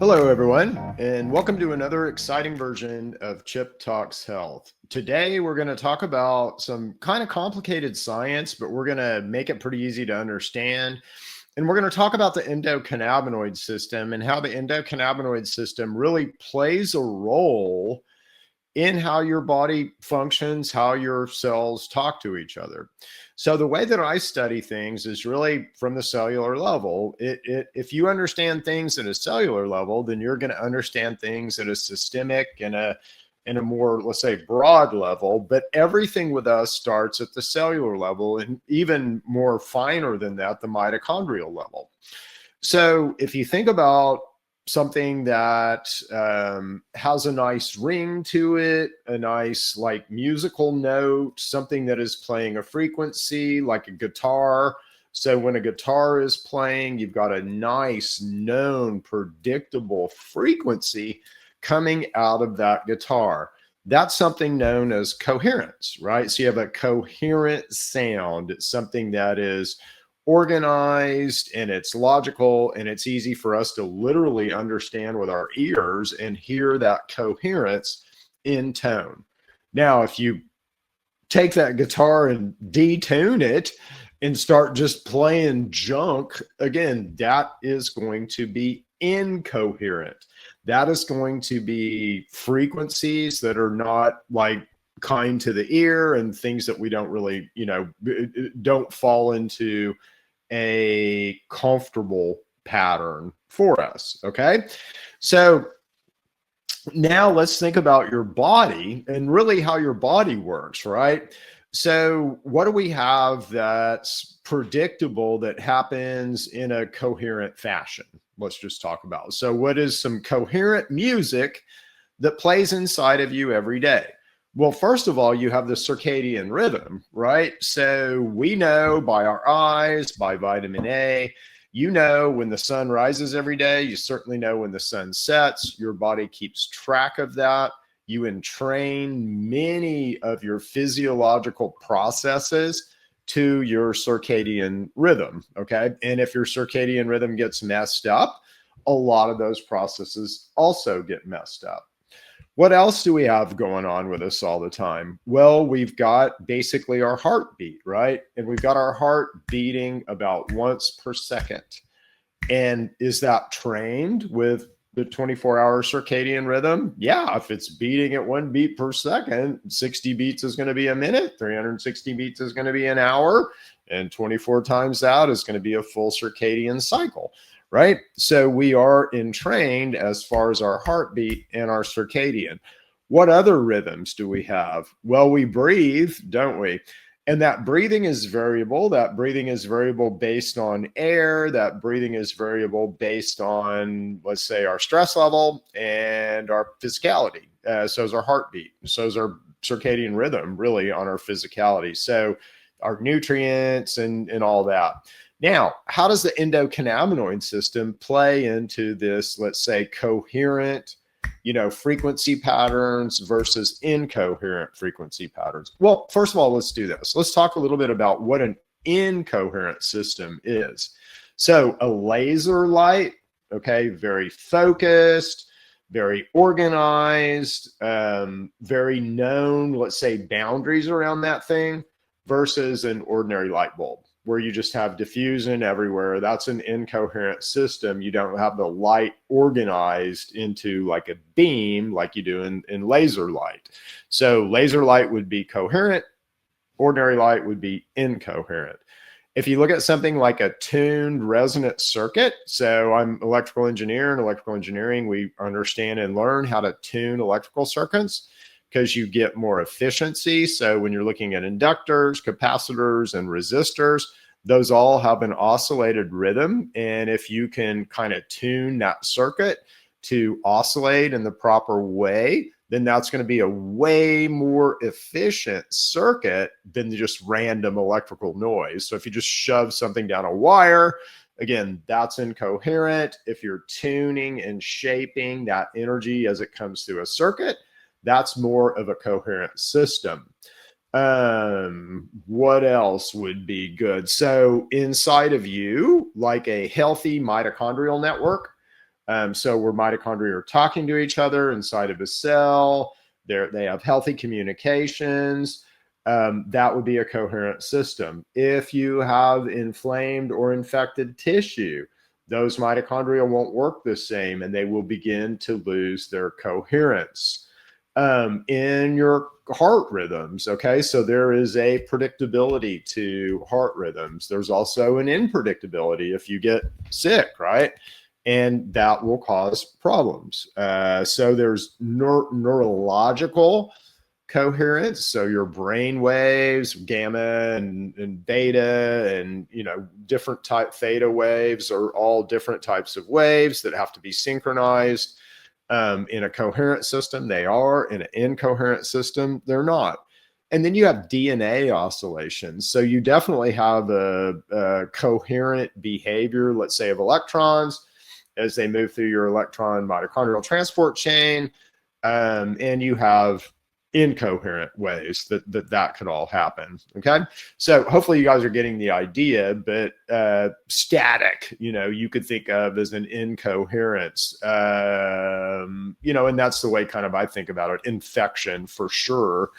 Hello, everyone, and welcome to another exciting version of Chip Talks Health. Today, we're going to talk about some kind of complicated science, but we're going to make it pretty easy to understand. And we're going to talk about the endocannabinoid system and how the endocannabinoid system really plays a role in how your body functions, how your cells talk to each other. So the way that I study things is really from the cellular level. If you understand things at a cellular level, then you're going to understand things at a systemic and a more, let's say, broad level. But everything with us starts at the cellular level, and even more finer than that, the mitochondrial level. So if you think about something that has a nice ring to it, a nice like musical note, something that is playing a frequency like a guitar. So when a guitar is playing, you've got a nice, known, predictable frequency coming out of that guitar. That's something known as coherence, right? So you have a coherent sound. It's something that is organized and it's logical and it's easy for us to literally understand with our ears and hear that coherence in tone. Now, if you take that guitar and detune it and start just playing junk, again, that is going to be incoherent. That is going to be frequencies that are not like kind to the ear and things that we don't really, don't fall into a comfortable pattern for us. Okay. So now let's think about your body and really how your body works, right? So what do we have that's predictable that happens in a coherent fashion? Let's just talk about. So what is some coherent music that plays inside of you every day? Well, first of all, you have the circadian rhythm, right? So we know by our eyes, by vitamin A, you know when the sun rises every day. You certainly know when the sun sets. Your body keeps track of that. You entrain many of your physiological processes to your circadian rhythm, okay? And if your circadian rhythm gets messed up, a lot of those processes also get messed up. What else do we have going on with us all the time? Well, we've got basically our heartbeat, right? And we've got our heart beating about once per second. And is that trained with the 24-hour circadian rhythm? Yeah, if it's beating at 1 beat per second, 60 beats is going to be a minute, 360 beats is going to be an hour, and 24 times that is going to be a full circadian cycle. Right? So we are entrained as far as our heartbeat and our circadian. What other rhythms do we have? Well, we breathe, don't we? And that breathing is variable. That breathing is variable based on air. That breathing is variable based on, let's say, our stress level and our physicality. So is our heartbeat. So is our circadian rhythm, really, on our physicality. So our nutrients and all that. Now, how does the endocannabinoid system play into this, let's say, coherent, frequency patterns versus incoherent frequency patterns? Well, first of all, let's do this. Let's talk a little bit about what an incoherent system is. So a laser light, okay, very focused, very organized, very known, let's say, boundaries around that thing versus an ordinary light bulb, where you just have diffusion everywhere. That's an incoherent system. You don't have the light organized into like a beam like you do in laser light. So laser light would be coherent. Ordinary light would be incoherent. If you look at something like a tuned resonant circuit, so I'm electrical engineer. In electrical engineering, we understand and learn how to tune electrical circuits because you get more efficiency. So when you're looking at inductors, capacitors, and resistors, those all have an oscillated rhythm. And if you can kind of tune that circuit to oscillate in the proper way, then that's going to be a way more efficient circuit than just random electrical noise. So if you just shove something down a wire, again, that's incoherent. If you're tuning and shaping that energy as it comes through a circuit, that's more of a coherent system. What else would be good? So inside of you, like a healthy mitochondrial network, So where mitochondria are talking to each other inside of a cell, they have healthy communications. That would be a coherent system. If you have inflamed or infected tissue, those mitochondria won't work the same and they will begin to lose their coherence. In your heart rhythms, okay, so there is a predictability to heart rhythms. There's also an unpredictability if you get sick, right? And that will cause problems. So there's neurological coherence, so your brain waves, gamma and beta, and different type theta waves are all different types of waves that have to be synchronized. In a coherent system they are, in an incoherent system they're not. And then you have DNA oscillations, so you definitely have a coherent behavior, let's say, of electrons as they move through your electron mitochondrial transport chain, and you have incoherent ways that could all happen. Okay, so hopefully you guys are getting the idea. But static, you could think of as an incoherence, and that's the way kind of I think about it. Infection for sure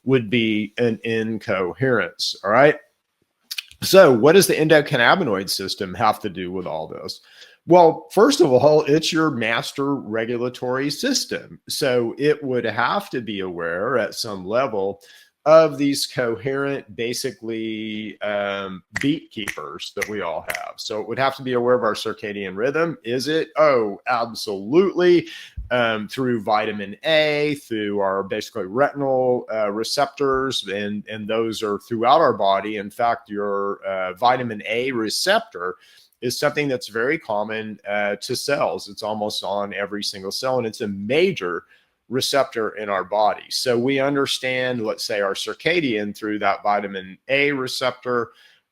would be an incoherence. All right, so what does the endocannabinoid system have to do with all this? Well, first of all, it's your master regulatory system. So it would have to be aware at some level of these coherent, basically beat keepers that we all have. So it would have to be aware of our circadian rhythm. Is it? Oh, absolutely. Through vitamin A, through our basically retinal receptors, and those are throughout our body. In fact, your vitamin A receptor is something that's very common to cells. It's almost on every single cell, and it's a major receptor in our body. So we understand, let's say, our circadian through that vitamin A receptor,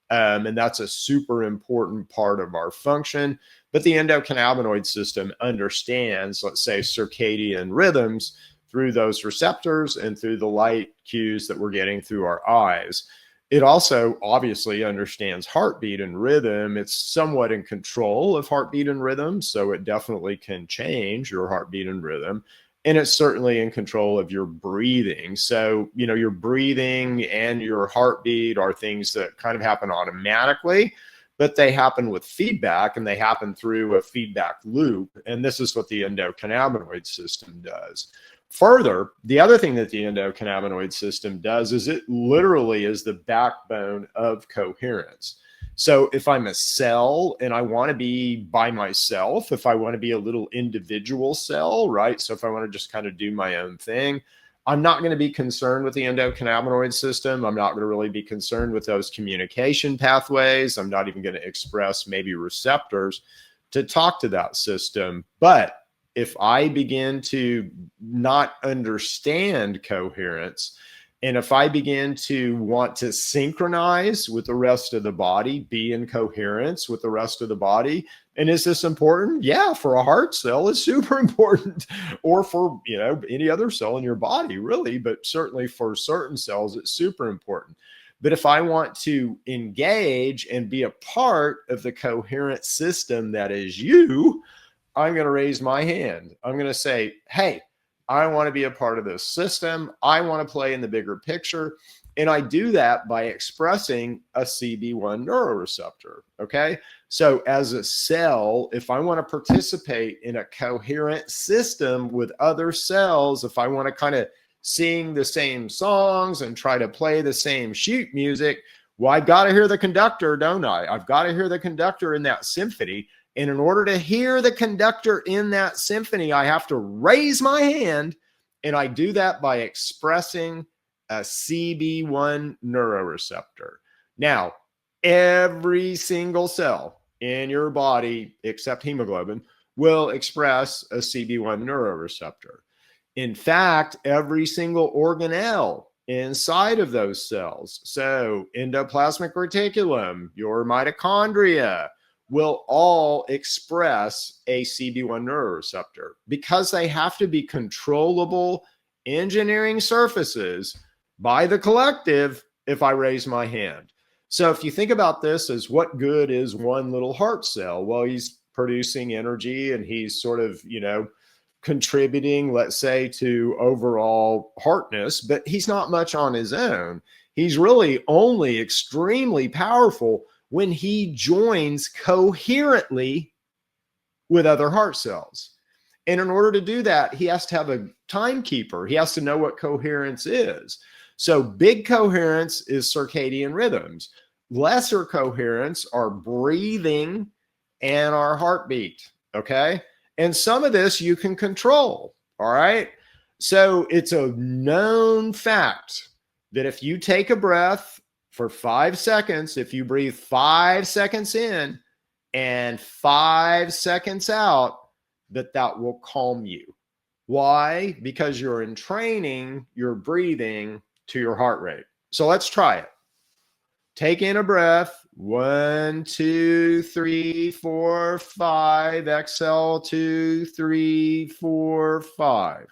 and that's a super important part of our function. But the endocannabinoid system understands, let's say, circadian rhythms through those receptors and through the light cues that we're getting through our eyes. It also obviously understands heartbeat and rhythm. It's somewhat in control of heartbeat and rhythm, so it definitely can change your heartbeat and rhythm. And it's certainly in control of your breathing. So, your breathing and your heartbeat are things that kind of happen automatically, but they happen with feedback, and they happen through a feedback loop. And this is what the endocannabinoid system does. Further, the other thing that the endocannabinoid system does is it literally is the backbone of coherence. So if I'm a cell and I want to be by myself, if I want to be a little individual cell, right? So if I want to just kind of do my own thing, I'm not going to be concerned with the endocannabinoid system. I'm not going to really be concerned with those communication pathways. I'm not even going to express maybe receptors to talk to that system. But if I begin to not understand coherence, and if I begin to want to synchronize with the rest of the body, be in coherence with the rest of the body, and is this important? Yeah, for a heart cell, it's super important, or for any other cell in your body, really, but certainly for certain cells, it's super important. But if I want to engage and be a part of the coherent system that is you, I'm going to raise my hand. I'm going to say, hey, I want to be a part of this system. I want to play in the bigger picture. And I do that by expressing a CB1 neuroreceptor. Okay. So as a cell, if I want to participate in a coherent system with other cells, if I want to kind of sing the same songs and try to play the same sheet music, well, I've got to hear the conductor, don't I? I've got to hear the conductor in that symphony. And in order to hear the conductor in that symphony, I have to raise my hand. And I do that by expressing a CB1 neuroreceptor. Now, every single cell in your body, except hemoglobin, will express a CB1 neuroreceptor. In fact, every single organelle inside of those cells, so endoplasmic reticulum, your mitochondria, will all express a CB1 neuroreceptor because they have to be controllable engineering surfaces by the collective if I raise my hand. So if you think about this as what good is one little heart cell? Well, he's producing energy and he's sort of, contributing, let's say, to overall heartness, but he's not much on his own. He's really only extremely powerful when he joins coherently with other heart cells. And in order to do that, he has to have a timekeeper. He has to know what coherence is. So big coherence is circadian rhythms. Lesser coherence are breathing and our heartbeat, okay? And some of this you can control, all right? So it's a known fact that if you take a breath for 5 seconds, if you breathe 5 seconds in and 5 seconds out, that will calm you. Why? Because you're entraining your breathing to your heart rate. So let's try it. Take in a breath. 1, 2, 3, 4, 5. Exhale. 2, 3, 4, 5.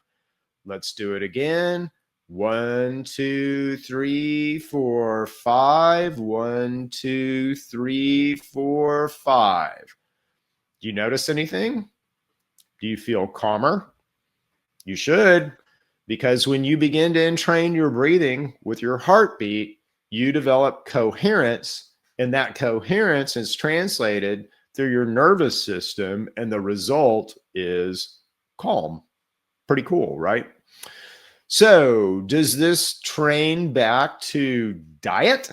Let's do it again. 1, 2, 3, 4, 5. 1, 2, 3, 4, 5. Do you notice anything? Do you feel calmer? You should, because when you begin to entrain your breathing with your heartbeat, you develop coherence, and that coherence is translated through your nervous system, and the result is calm. Pretty cool, right? So does this train back to diet?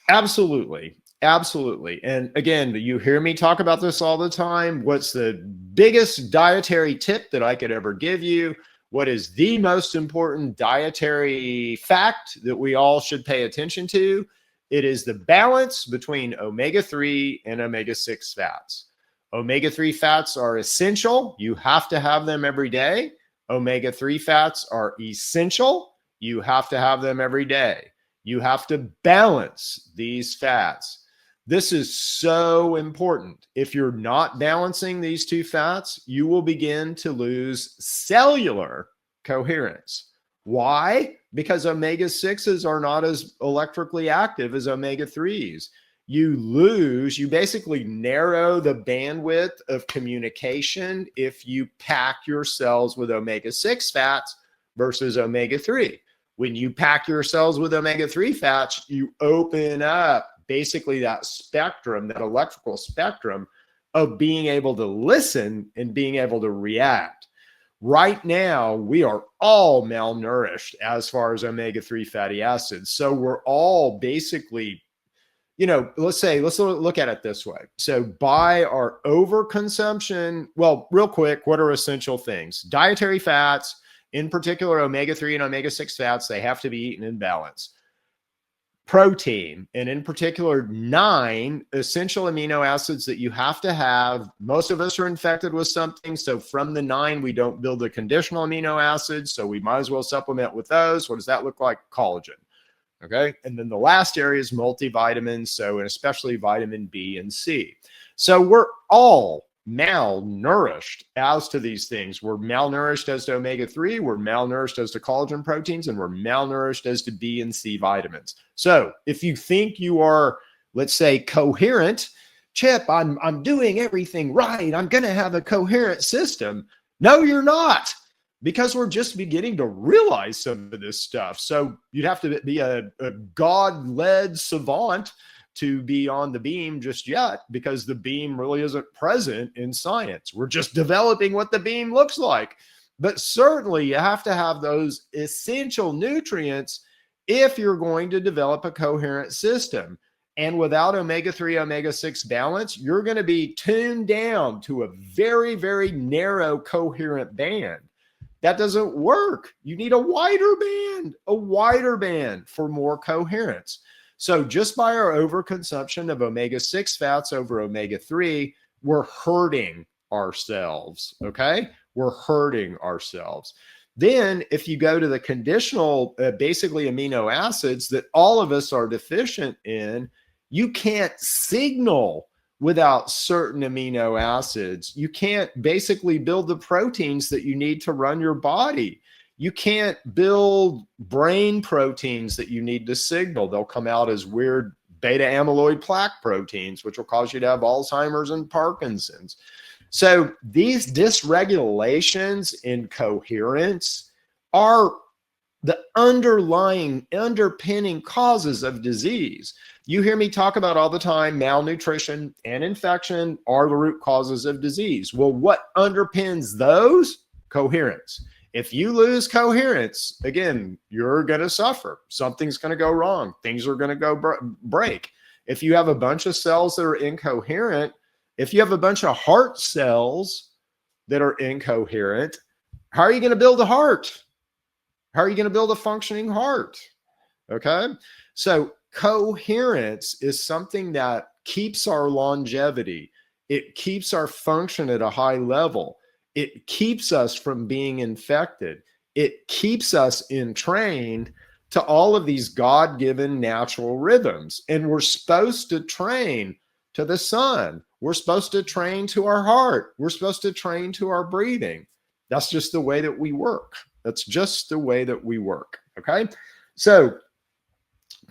Absolutely. Absolutely. And again, you hear me talk about this all the time. What's the biggest dietary tip that I could ever give you? What is the most important dietary fact that we all should pay attention to? It is the balance between omega-3 and omega-6 fats. Omega-3 fats are essential. You have to have them every day. Omega-3 fats are essential. You have to have them every day. You have to balance these fats. This is so important. If you're not balancing these two fats, you will begin to lose cellular coherence. Why? Because omega-6s are not as electrically active as omega-3s. You basically narrow the bandwidth of communication if you pack your cells with omega-6 fats versus omega-3. When you pack your cells with omega-3 fats, you open up basically that spectrum, that electrical spectrum of being able to listen and being able to react. Right now, we are all malnourished as far as omega-3 fatty acids. So we're all basically, let's look at it this way. So by our overconsumption, well, real quick, what are essential things? Dietary fats, in particular, omega-3 and omega-6 fats, they have to be eaten in balance. Protein, and in particular, 9 essential amino acids that you have to have. Most of us are infected with something. So from the 9, we don't build the conditional amino acids. So we might as well supplement with those. What does that look like? Collagen. Okay. And then the last area is multivitamins. So, and especially vitamin B and C. So we're all malnourished as to these things. We're malnourished as to omega-3, we're malnourished as to collagen proteins, and we're malnourished as to B and C vitamins. So if you think you are, let's say, coherent, Chip, I'm doing everything right, I'm going to have a coherent system. No, you're not, because we're just beginning to realize some of this stuff. So you'd have to be a God-led savant to be on the beam just yet, because the beam really isn't present in science. We're just developing what the beam looks like. But certainly you have to have those essential nutrients if you're going to develop a coherent system. And without omega-3, omega-6 balance, you're going to be tuned down to a very, very narrow coherent band. That doesn't work. You need a wider band for more coherence. So just by our overconsumption of omega-6 fats over omega-3, we're hurting ourselves, okay? We're hurting ourselves. Then if you go to the conditional, basically amino acids that all of us are deficient in, you can't signal without certain amino acids. You can't basically build the proteins that you need to run your body. You can't build brain proteins that you need to signal. They'll come out as weird beta amyloid plaque proteins, which will cause you to have Alzheimer's and Parkinson's. So these dysregulations in coherence are the underpinning causes of disease. You hear me talk about all the time, malnutrition and infection are the root causes of disease. Well, what underpins those? Coherence. If you lose coherence, again, you're going to suffer. Something's going to go wrong. Things are going to go break. If you have a bunch of cells that are incoherent, if you have a bunch of heart cells that are incoherent, how are you going to build a heart? How are you going to build a functioning heart? Okay. So coherence is something that keeps our longevity. It keeps our function at a high level. It keeps us from being infected. It keeps us entrained to all of these God-given natural rhythms. And we're supposed to train to the sun. We're supposed to train to our heart. We're supposed to train to our breathing. That's just the way that we work. That's just the way that we work. Okay. So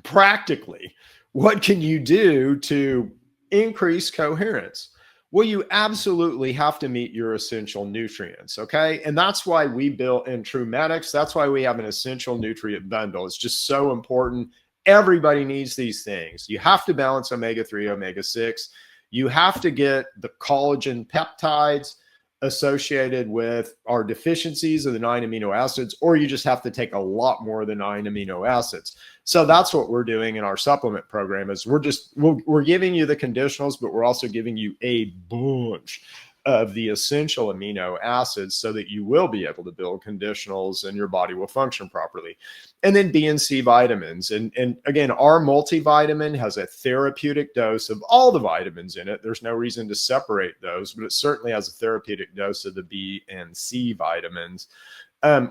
practically, what can you do to increase coherence? Well, you absolutely have to meet your essential nutrients. Okay. And that's why we built in TrueMedX. That's why we have an essential nutrient bundle. It's just so important. Everybody needs these things. You have to balance omega-3, omega-6. You have to get the collagen peptides associated with our deficiencies of the 9 amino acids, or you just have to take a lot more of the 9 amino acids. So that's what we're doing in our supplement program is we're giving you the conditionals, but we're also giving you a bunch of the essential amino acids so that you will be able to build conditionals and your body will function properly. And then B and C vitamins. And again, our multivitamin has a therapeutic dose of all the vitamins in it. There's no reason to separate those, but it certainly has a therapeutic dose of the B and C vitamins.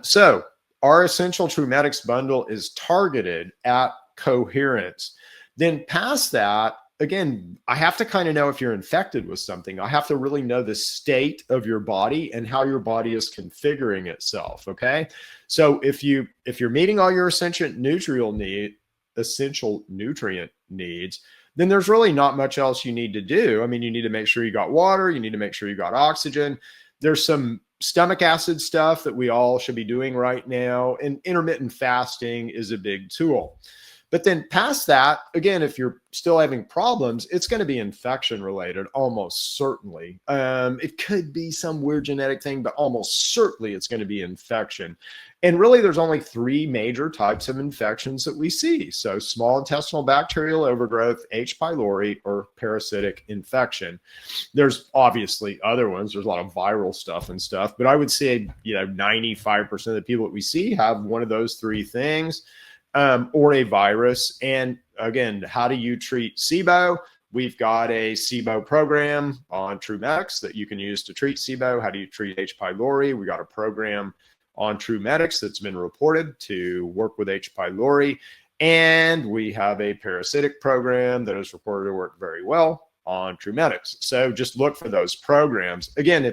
So our essential TrueMedX bundle is targeted at coherence. Then past that, again, I have to kind of know if you're infected with something. I have to really know the state of your body and how your body is configuring itself. Okay. So if you're meeting all your essential nutrient needs, then there's really not much else you need to do. I mean, you need to make sure you got water. You need to make sure you got oxygen. There's some stomach acid stuff that we all should be doing right now. And intermittent fasting is a big tool. But then past that, again, if you're still having problems, it's going to be infection related, almost certainly. It could be some weird genetic thing, but almost certainly it's going to be infection. And really, there's only 3 major types of infections that we see. So small intestinal bacterial overgrowth, H. pylori, or parasitic infection. There's obviously other ones. There's a lot of viral stuff and stuff, but I would say, 95% of the people that we see have one of those 3 things. Or a virus. And again, how do you treat SIBO? We've got a SIBO program on TrueMedX that you can use to treat SIBO. How do you treat H. pylori? We got a program on TrueMedX that's been reported to work with H. pylori. And we have a parasitic program that is reported to work very well on TrueMedX. So just look for those programs. Again,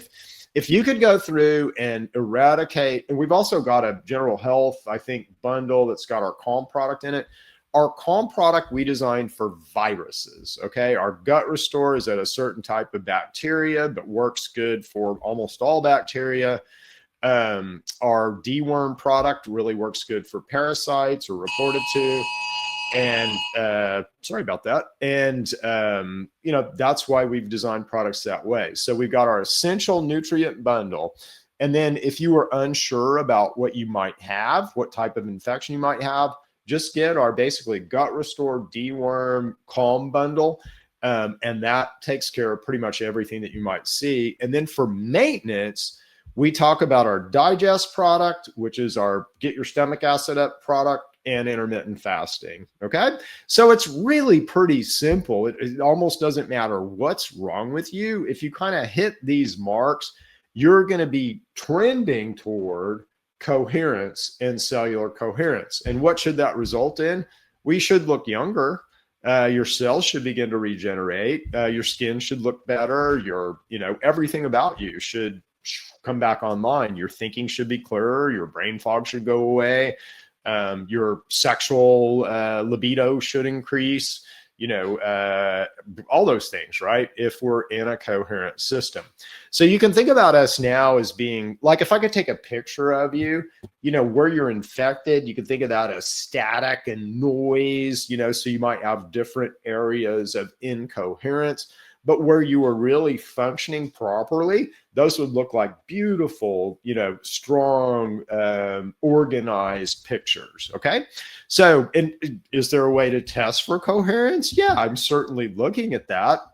if you could go through and eradicate, and we've also got a general health, I think, bundle that's got our Calm product in it. Our Calm product we designed for viruses, okay? Our Gut Restore is at a certain type of bacteria, but works good for almost all bacteria. Our deworm product really works good for parasites, or reported to. And sorry about that. And, that's why we've designed products that way. So we've got our essential nutrient bundle. And then if you are unsure about what you might have, what type of infection you might have, just get our basically Gut Restore, deworm, Calm bundle. And that takes care of pretty much everything that you might see. And then for maintenance, we talk about our Digest product, which is our Get Your Stomach Acid Up product, and intermittent fasting. Okay. So it's really pretty simple. It almost doesn't matter what's wrong with you. If you kind of hit these marks, you're going to be trending toward coherence and cellular coherence. And what should that result in? We should look younger. Your cells should begin to regenerate. Your skin should look better. Everything about you should come back online. Your thinking should be clearer. Your brain fog should go away. Your sexual libido should increase. all those things, right? If we're in a coherent system. So you can think about us now as being like, if I could take a picture of you, where you're infected, you can think of that as static and noise, so you might have different areas of incoherence. But where you are really functioning properly, those would look like beautiful, strong, organized pictures. Okay. So, is there a way to test for coherence? Yeah, I'm certainly looking at that.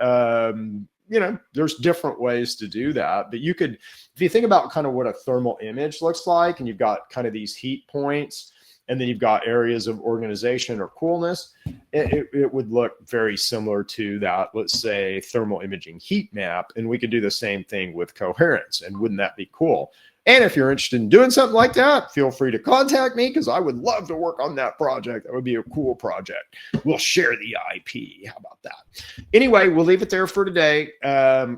There's different ways to do that. But you could, if you think about kind of what a thermal image looks like, and you've got kind of these heat points, and then you've got areas of organization or coolness, it would look very similar to that, let's say, thermal imaging heat map. And we could do the same thing with coherence. And wouldn't that be cool? And if you're interested in doing something like that, feel free to contact me, because I would love to work on that project. That would be a cool project. We'll share the IP. How about that? Anyway, we'll leave it there for today.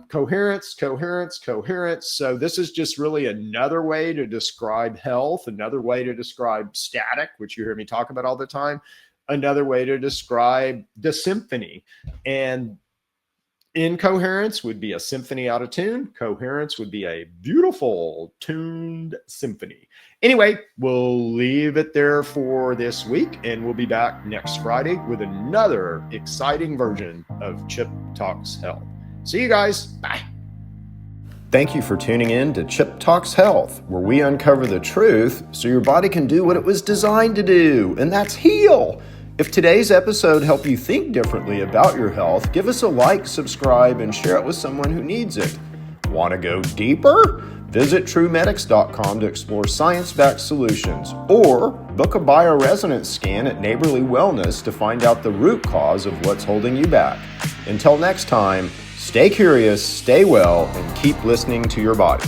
Coherence. So this is just really another way to describe health, another way to describe static, which you hear me talk about all the time, another way to describe the symphony. And incoherence would be a symphony out of tune. Coherence would be a beautiful tuned symphony. Anyway, we'll leave it there for this week, and we'll be back next Friday with another exciting version of Chip Talks Health. See you guys. Bye. Thank you for tuning in to Chip Talks Health, where we uncover the truth so your body can do what it was designed to do, and that's heal. If today's episode helped you think differently about your health, give us a like, subscribe, and share it with someone who needs it. Want to go deeper? Visit TrueMedX.com to explore science-backed solutions, or book a bioresonance scan at Neighborly Wellness to find out the root cause of what's holding you back. Until next time, stay curious, stay well, and keep listening to your body.